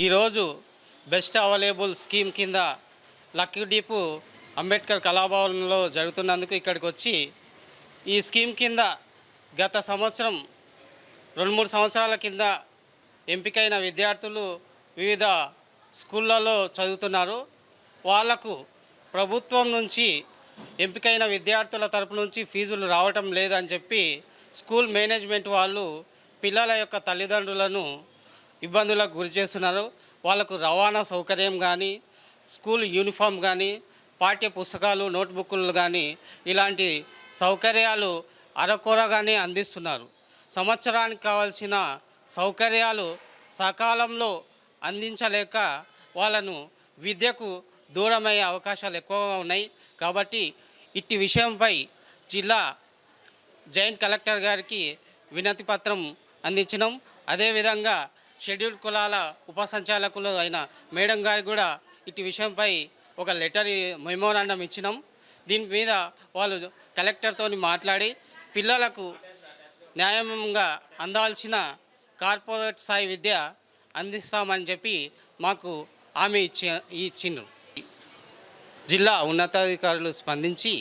ఈరోజు best available scheme కింద lucky deep Ambedkar కళాభవన్లో జరుగుతున్నందుకు ఇక్కడికి వచ్చి ఈ స్కీమ్ కింద గత సంవత్సరం 2-3 సంవత్సరాల కింద ఎంపికైన విద్యార్థులు వివిధ స్కూళ్ళలో చదువుతున్నారు. వాళ్లకు ప్రభుత్వం నుంచి ఎంపికైన విద్యార్థుల తరపు నుంచి ఫీజులు రావటం లేదని చెప్పి స్కూల్ మేనేజ్మెంట్ వాళ్ళు పిల్లల యొక్క తల్లిదండ్రులను ఇబ్బందులకు గురి చేస్తున్నారు. వాళ్ళకు రవాణా సౌకర్యం కానీ, స్కూల్ యూనిఫామ్ కానీ, పాఠ్య పుస్తకాలు, నోట్బుక్లు కానీ ఇలాంటి సౌకర్యాలు అరకొరగానే అందిస్తున్నారు. సంవత్సరానికి కావాల్సిన సౌకర్యాలు సకాలంలో అందించలేక వాళ్ళను విద్యకు దూరమయ్యే అవకాశాలు ఎక్కువగా ఉన్నాయి. కాబట్టి ఇట్టి విషయంపై జిల్లా జాయింట్ కలెక్టర్ గారికి వినతి పత్రం అందించినాం. అదేవిధంగా షెడ్యూల్డ్ కులాల ఉపసంచాలకులు అయిన మేడం గారికి కూడా ఇటు విషయంపై ఒక లెటర్ మెమోరాండం ఇచ్చినాం. దీని మీద వాళ్ళు కలెక్టర్తో మాట్లాడి పిల్లలకు న్యాయంగా అందాల్సిన కార్పొరేట్ స్థాయి విద్య అందిస్తామని చెప్పి మాకు హామీ ఇచ్చిండ్రు. జిల్లా ఉన్నతాధికారులు స్పందించి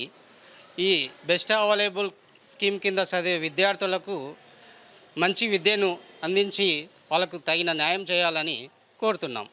ఈ బెస్ట్ అవైలబుల్ స్కీమ్ కింద చదివే విద్యార్థులకు మంచి విద్యను అందించి వాళ్ళకు తగిన న్యాయం చేయాలని కోరుతున్నాం.